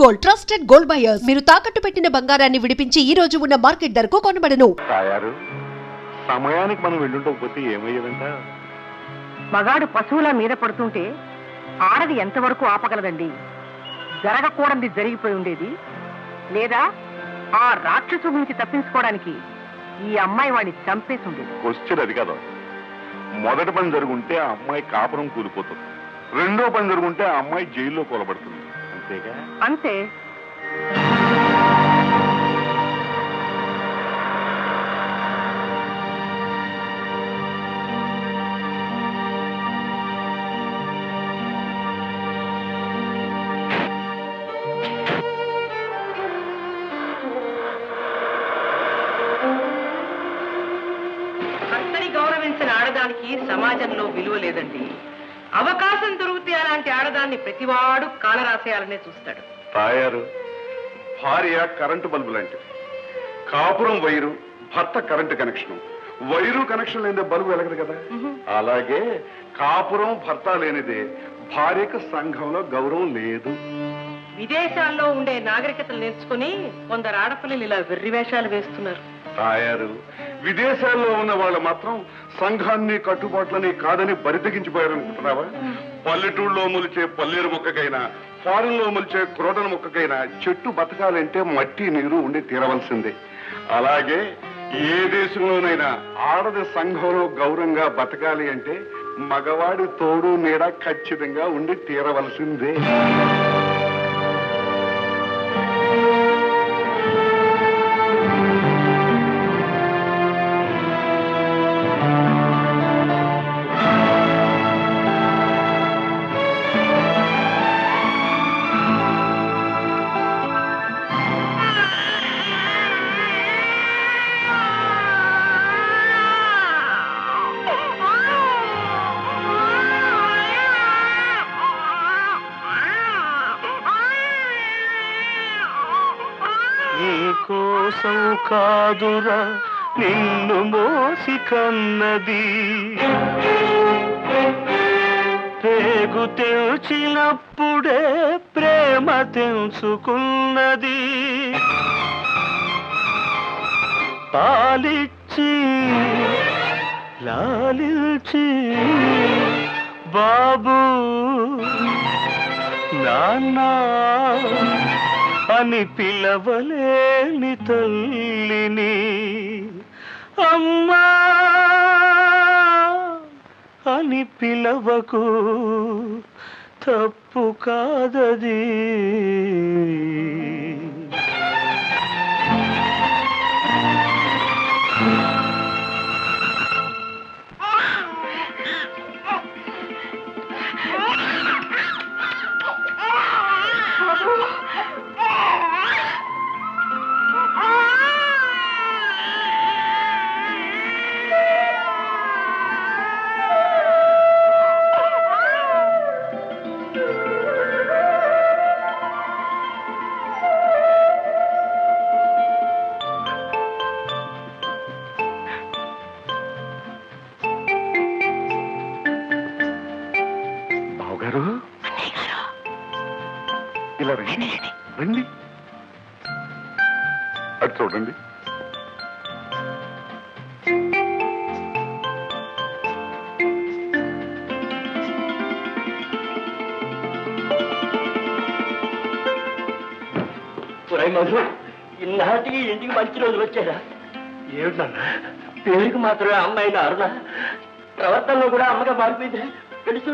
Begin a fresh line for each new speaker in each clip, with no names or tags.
Gold, trusted gold buyers. మీరు తాకట్టు పెట్టిన బంగారాన్ని విడిపించి ఈ రోజు ఉన్న మార్కెట్ ధరకు కొనబడను.
సమయానికి మనం వెళ్ళుండకపోతే ఏమయ్యేదంట?
మగాడు పశువుల మీద పడుతుంటే ఆడది ఎంతవరకు ఆపగలదండి? జరగకూడదు జరిగిపోయి ఉండేది, లేదా ఆ రాక్షసు నుంచి తప్పించుకోవడానికి ఈ అమ్మాయి వాడిని చంపేసి ఉండేది.
క్వశ్చన్ అది కదా. మొదటి పని జరుగుంటే ఆ అమ్మాయి కాపురం కూలిపోతుంది, రెండో పని జరుగుంటే ఆ అమ్మాయి జైల్లో కూలబడుతుంది. అంతేగా?
అంతే. గౌరవించిన ఆడదానికి సమాజంలో విలువ లేదండి. అవకాశం దొరికితే అలాంటి ఆడదాన్ని ప్రతివాడు కాలరాసేయాలనే చూస్తాడు.
తాయారు, భార్య కరెంటు బల్బు లాంటిది. కాపురం వైరు, భర్త కరెంటు కనెక్షన్. వైరు కనెక్షన్ లేనిదే బల్బు వెలగదు కదా. అలాగే కాపురం భర్త లేనిదే భార్యకు సంఘంలో గౌరవం లేదు.
విదేశాల్లో ఉండే నాగరికతలు నేర్చుకుని కొందరు ఆడపిల్లలు ఇలా వెర్రి వేషాలు వేస్తున్నారు.
తాయారు, విదేశాల్లో ఉన్న వాళ్ళు మాత్రం సంఘాన్ని కట్టుబాట్లని కాదని బరితెగించిపోయారనుకుంటున్నావా? పల్లెటూళ్ళలో మొలిచే పల్లేరు మొక్కకైనా, ఫారెన్ లో మొలిచే క్రోటన్ మొక్కకైనా చెట్టు బతకాలంటే మట్టి నీరు ఉండి తీరవలసిందే. అలాగే ఏ దేశంలోనైనా ఆడది సంఘంలో గౌరవంగా బతకాలి అంటే మగవాడి తోడు నీడ ఖచ్చితంగా ఉండి తీరవలసిందే.
కోసం కాదురా నిన్ను మోసి కన్నది, పేగు తెల్చినప్పుడే ప్రేమ తెలుసుకున్నది. పాలిచ్చి లాలిల్చి బాబు నాన్నా అని పిలవలేని తల్లిని అమ్మా అని పిలవకు, తప్పు కాదది.
ఇలా రండి రండి, అటు చూడండి.
మధు, ఇన్నాటికి ఇంటికి మంచి రోజులు వచ్చారా? ఏమిటన్నా పేరుకి మాత్రమే అమ్మాయిన అరుణ, ప్రవర్తనలో కూడా అమ్మగా మారిపోయింది. తెలుసు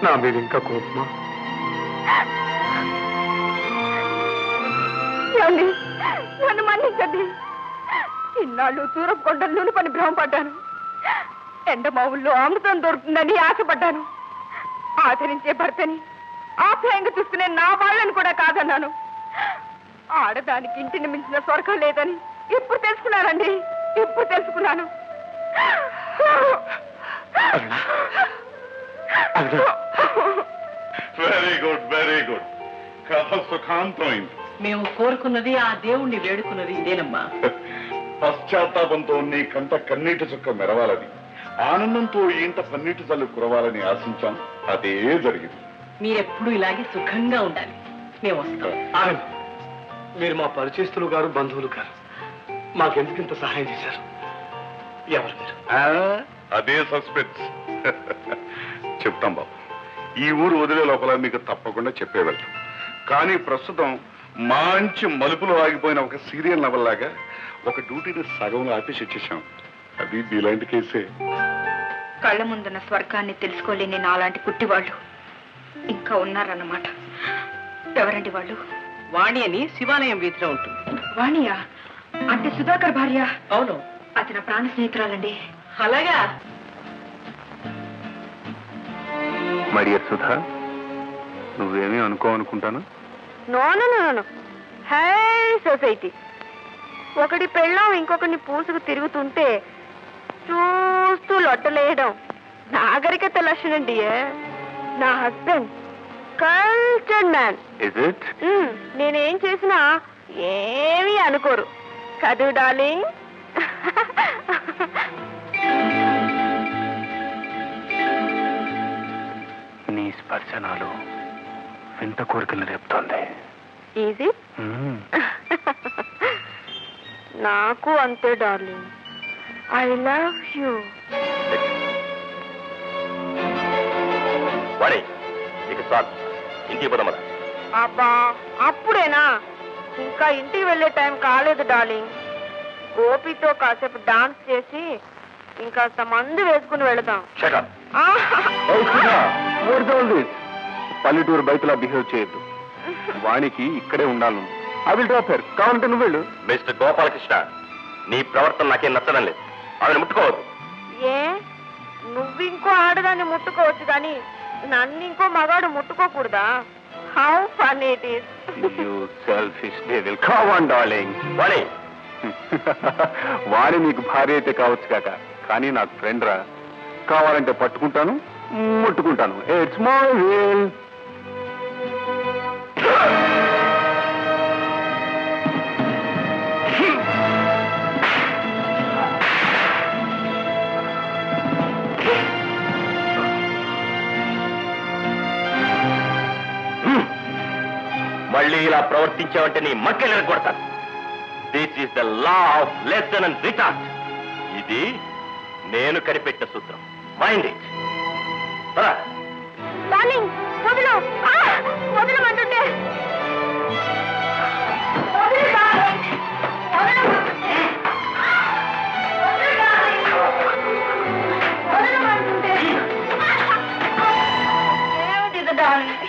నా మీద ఇంకా కోపమా?
నన్ను మన్నించండి. ఇన్నాళ్ళు తూరపు కొండలు నూనె పని భ్రమపడ్డాను. ఎండమావుల్లో అమృతం దొరుకుతుందని ఆశపడ్డాను. ఆచరించే భర్తని ఆప్యాయంగా చూసుకునే నా వాళ్ళని కూడా కాదన్నాను. ఆడదానికి ఇంటిని మించిన స్వర్గం లేదని ఇప్పుడు తెలుసుకున్నానండి. ఇప్పుడు తెలుసుకున్నాను.
Very good very good. కథ సుఖాంతమైంది.
మేము కోరుకున్నది, ఆ దేవుణ్ణి వేడుకున్నది ఇదేనమ్మా.
పశ్చాత్తాపంతో నీ కంట కన్నీటి చుక్క మెరవాలని, ఆనందంతో ఇంట పన్నీటి చల్లు కురవాలని ఆశించాం. అదే జరిగింది.
మీరెప్పుడు ఇలాగే సుఖంగా ఉండాలి. మేము వస్తాం.
ఆగండి. మీరు మా పరిచయస్తులు గారు, బంధువులు గారు. మాకెందుకు ఇంత సహాయం చేశారు? ఎవరు మీరు?
అదే సస్పెన్స్. చెప్తాం బాబు. ఈ ఊరు వదిలే లోపల మీకు తప్పకుండా చెప్పే వెళ్తాం. కానీ ప్రస్తుతం మంచి మలుపులో ఆగిపోయిన ఒక సీరియల్ నవల్లాగా ఒక డ్యూటీని సగంలో ఆపేసి వచ్చేసాం. అది మీలాంటి కేసే.
కళ్ళ ముందున్న స్వర్గాన్ని తెలుసుకోలేని నాలాంటి కుట్టివాళ్ళు ఇంకా ఉన్నారన్నమాట. ఎవరండి వాళ్ళు?
వాణి అని శివాలయం వీధిలో ఉంటుంది.
వాణియా? అంటే సుధాకర్ భార్య?
అవును.
అది నా ప్రాణ స్నేహితురాలండి.
అలాగా?
మరియర్ సుధా, నువ్వేమీ అనుకోనుకుంటాను.
No high society. ఒకటి పెళ్ళం ఇంకొకరిని పూసుకు తిరుగుతుంటే చూస్తూ లొట్టలేయడం నాగరికత లక్షణం డియర్. నా husband cultured man.
Is it?
నేనేం చేసినా ఏమీ అనుకోరు కదూ డార్లింగ్.
నీ స్పర్శనాలు వింత కోరికలు రేపుతోంది.
ఈజీ. నాకు అంతే darling. I love you.
Vani, ఇక చాలు. ఇంటికి పోదామా?
అబ్బా, అప్పుడేనా? ఇంకా ఇంటికి వెళ్ళే టైం కాలేదు డార్లింగ్. గోపితో కాసేపు డాన్స్ చేసి ఇంకాస్త మందు వేసుకుని వెళదాం.
పల్లెటూరు బయటలా బిహేవ్ చేయొద్దు. వానికి ఇక్కడే ఉండాలను. I will drop her. కావాలంటే నువ్వు వెళ్ళు.
మిస్టర్ గోపాలకృష్ణ, నీ ప్రవర్తన నాకేం నచ్చడం లేదు. ఆమెను ముట్టుకోవద్దు.
ఏ, నువ్వింకో ఆడదాన్ని ముట్టుకోవచ్చు కానీ నన్ను ఇంకో మగాడు ముట్టుకోకూడదా? How fun it is.
You selfish devil. Come on, darling.
Vani,
Vani నీకు భార్య అయితే కావచ్చు కాక, కానీ నాకు ఫ్రెండ్ రా. కావాలంటే పట్టుకుంటాను, ముట్టుకుంటాను. It's my will.
మళ్ళీ ఇలా ప్రవర్తించావంటే నీ మక్కలు కొడతాను. This is the law of lesson and retort. ఇది నేను కనిపెట్టిన సూత్రం. Mind it.
డార్లింగ్, వదిలు. వదలమంటుంటే. వదిలు డార్లింగ్. వదలమంటుంటే. వదిలు డార్లింగ్. వదలమంటుంటే. ఏమిటిది డార్లింగ్?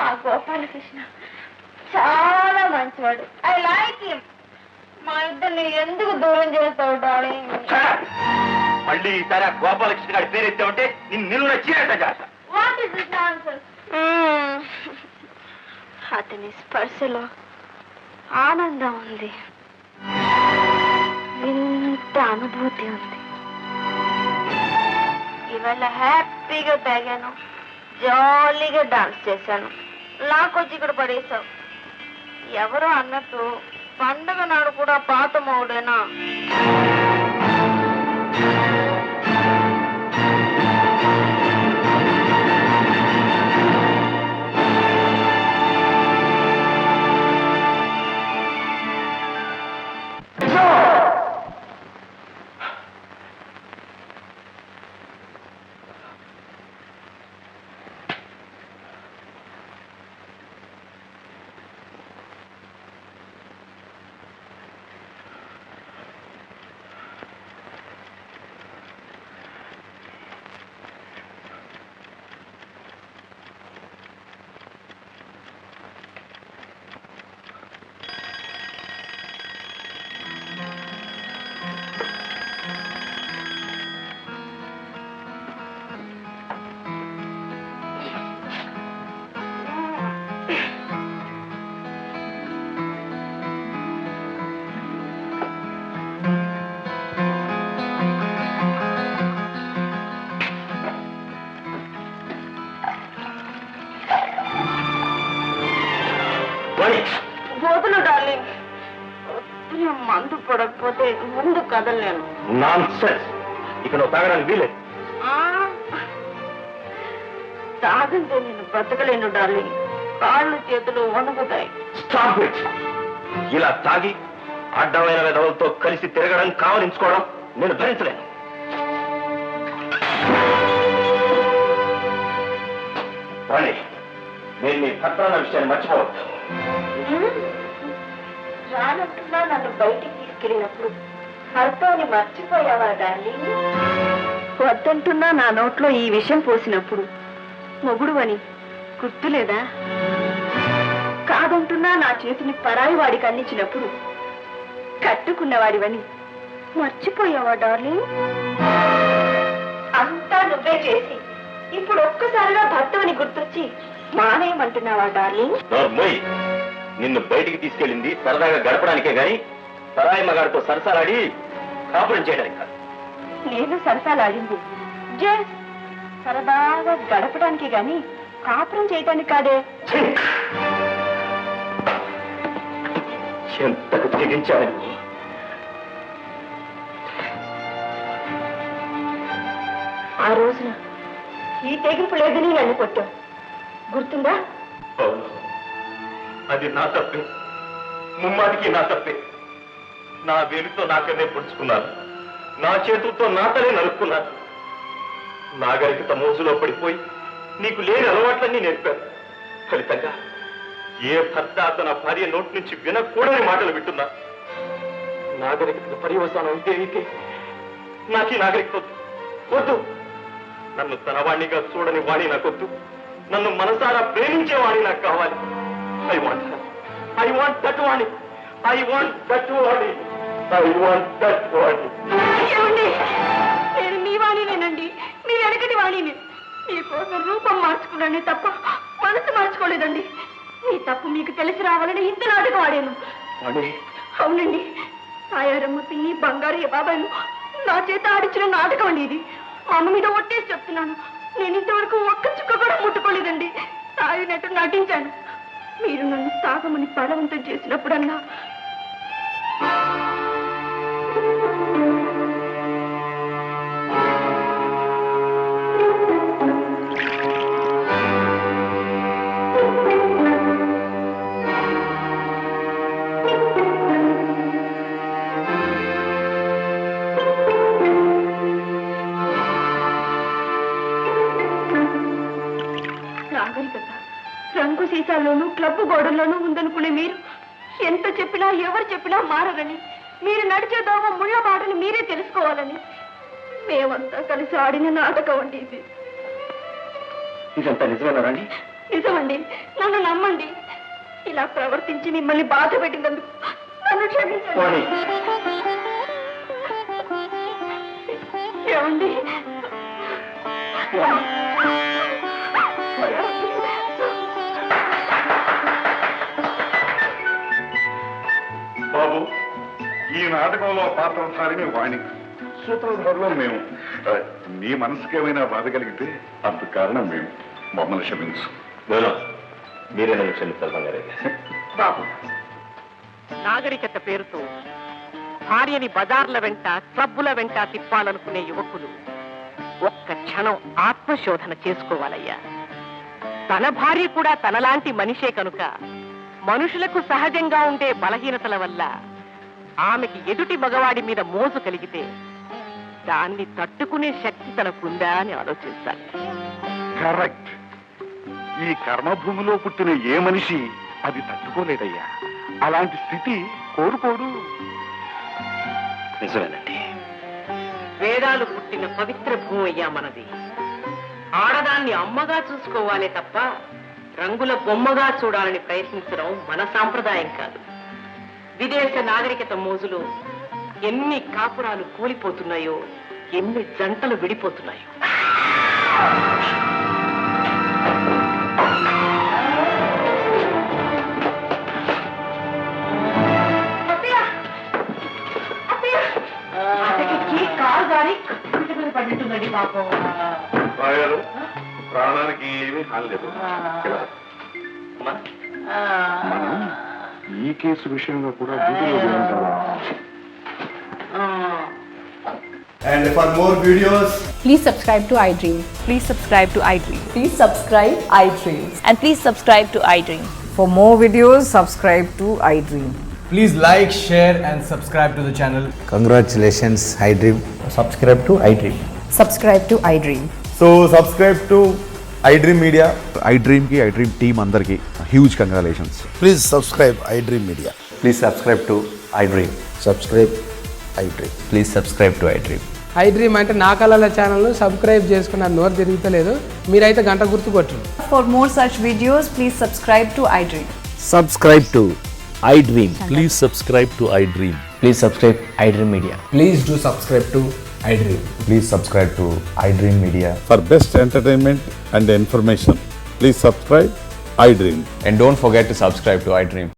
ఆ గోపాలకృష్ణ చాలా మంచివాడు. I like him. మా ఇద్దరిని ఎందుకు దూరం చేస్తావు డార్లింగ్?
మళ్ళీ ఈసారి ఆ గోపాలకృష్ణ గారి పేరు ఎత్తామంటే నిన్ను చీరట చేస్తా.
What is this nonsense? అతని స్పర్శలో ఆనందం ఉంది, వింత అనుభూతి ఉంది. ఇవాళ హ్యాపీగా తాగాను, జాలీగా డాన్స్ చేశాను. లాకొచ్చి ఇక్కడ పడేశావు. ఎవరో అన్నట్టు పండగ నాడు కూడా పాత మౌడేనా? పడకపోతే ముందు కదలేను.
నాన్సెన్స్. ఇక నువ్వు తాగడానికి వీలేదు.
తాగంటే నేను బ్రతకలేను డార్లింగ్. కాళ్ళు చేతులు వణుకుతాయి.
Stop it. ఇలా తాగి అడ్డమైన విధవులతో కలిసి తిరగడం కావలించుకోవడం నేను భరించలేను. వాణి, నేను నీ భర్తన్న విషయాన్ని మర్చిపోవద్దు.
రానట్టున్నా నన్ను బయటికి తీసుకెళ్ళినప్పుడు భర్తని మర్చిపోయావా డార్లింగ్? వద్దంటున్నా నా నోట్లో ఈ విషయం పోసినప్పుడు మొగుడు అని గుర్తులేదా? కాదంటున్నా నా చేతిని పరాయి వాడికి అందించినప్పుడు కట్టుకున్నవాడివని మర్చిపోయావా డార్లింగ్? అంతా నువ్వే చేసి ఇప్పుడు ఒక్కసారిగా భర్తవని గుర్తొచ్చి మానేయమంటున్నావా డార్లింగ్?
నోర్మోయ్, నిన్ను బయటికి తీసుకెళ్ళింది సరదాగా గడపడానికే గాని పరాయి మగాడితో సరసాలాడి కాపురం చేయడానికి కాదు.
నేను సరసాలాడింది సరదాగా గడపడానికి గాని కాపురం చేయడానికి కాదే.
ఎంతకు తెగించావు?
ఆ రోజున ఈ తెగింపు లేదని నన్ను కొట్టావు, గుర్తుందా?
అవును, అది నా తప్పే, ముమ్మాటికి నా తప్పే. నా వేలితో నాకనే పొడుచుకున్నాను, నా చేతులతో నాతనే నరుక్కున్నాను. నాగరికత మోజులో పడిపోయి నీకు లేని అలవాట్లన్నీ నేర్పాను. ఫలితంగా ఏ భర్త తన భార్య నోటి నుంచి వినకూడని మాటలు వింటున్నా. నాగరికత పర్యవసానం అయితే నాకు ఈ నాగరికత వద్దు. నన్ను తన వాణిగా చూడని వాణి నాకొద్దు. నన్ను మనసారా ప్రేమించే వాణి నాకు కావాలి. I want that Vani. I want that Vani. I want that Vani.
నేను మీ వాణినేనండి, మీ వెనకటి వాణిని. మీకోసం రూపం మార్చుకున్నానే తప్ప మనసు మార్చుకోలేదండి. మీ తప్పు మీకు తెలిసి రావాలని ఇంత నాటకం ఆడాను. అవునండి, తాయారమ్మ పిన్ని బంగారు బాబాను నా చేత ఆడించిన నాటకం అండి ఇది. అమ్మ మీద ఒట్టేసి చెప్తున్నాను, నేను ఇంతవరకు ఒక్క చుక్క కూడా ముట్టుకోలేదండి. తాగినట్టు నటించాను. మీరు నన్ను తాగమని బలవంతం చేసినప్పుడన్నా నాగరికత రంగు సీసాల్లోనూ క్లబ్ గోడల్లోనూ ఉందనుకునే మీరు ఎంత చెప్పినా ఎవరు చెప్పినా మారరని, మీరు నడిచే దోమ ముళ్ళ మాటలు మీరే తెలుసుకోవాలని మేమంతా కలిసి ఆడిన నాటకం అండి ఇది.
ఇదంతా నిజమేనా రాణి?
నిజమండి, నన్ను నమ్మండి. ఇలా ప్రవర్తించి మిమ్మల్ని బాధ పెట్టినందుకు నన్ను క్షమించండి. ఏమండి?
బాబు, ఈ నాటకంలో పాత్రధారిని వాణి, సూత్రధారులో మేము. నీ మనసుకేమైనా బాధ కలిగితే అందుకు కారణం మేము. మమ్మల్ని క్షమించు.
మీరే నన్ను క్షమించాలి బంగారయ్య.
బాబు, నాగరికత పేరుతో భార్యని బజార్ల వెంట క్లబ్బుల వెంట తిప్పాలనుకునే యువకులు ఒక్క క్షణం ఆత్మశోధన చేసుకోవాలయ్యా. తన భార్య కూడా తనలాంటి మనిషే కనుక మనుషులకు సహజంగా ఉండే బలహీనతల వల్ల ఆమెకి ఎదుటి మగవాడి మీద మోజు కలిగితే దాన్ని తట్టుకునే శక్తి తనకుందా అని ఆలోచించాలి.
కరెక్ట్. ఈ కర్మభూమిలో పుట్టిన ఏ మనిషి అది తట్టుకోలేదయ్యా. అలాంటి స్థితి కోరుకోడు.
నిజమేనండి.
వేదాలు పుట్టిన పవిత్ర భూమి అయ్యా మనది. ఆడదాన్ని అమ్మగా చూసుకోవాలే తప్ప రంగుల బొమ్మగా చూడాలని ప్రయత్నించడం మన సాంప్రదాయం కాదు. విదేశ నాగరికత మోజులో ఎన్ని కాపురాలు కూలిపోతున్నాయో, ఎన్ని జంటలు విడిపోతున్నాయో. కాలు గారి పడినట్టుందండి పాపం.
ప్రాణానికి ఏమీ హాని లేదు.
మనం ఈ కేసు విషయంలో కూడా డ్యూటీలో ఉంటారా?
And for more videos,
Please subscribe to iDream. Please subscribe to iDream.
Please subscribe iDream.
And please subscribe to iDream.
For more videos, subscribe to iDream.
please like, share, and subscribe to the channel.
Congratulations, iDream.
Subscribe to iDream.
Subscribe to iDream.
So subscribe to iDream Media.
iDream కి iDream team అందరికి huge congratulations.
Please subscribe iDream Media.
Please subscribe to iDream.
Subscribe iDream.
Please subscribe to iDream.
iDream అంటే నా కళల ఛానల్ను subscribe చేసుకున్న నోరు తిరుగుతలేదు, మీరైతే గంట గుర్తు కొట్టండి.
For more such videos, please subscribe to iDream.
Subscribe to iDream.
Please subscribe to iDream.
Please subscribe iDream Media. Please do subscribe to iDream.
Please subscribe to iDream media.
For best entertainment and information, please subscribe iDream.
And don't forget to subscribe to iDream.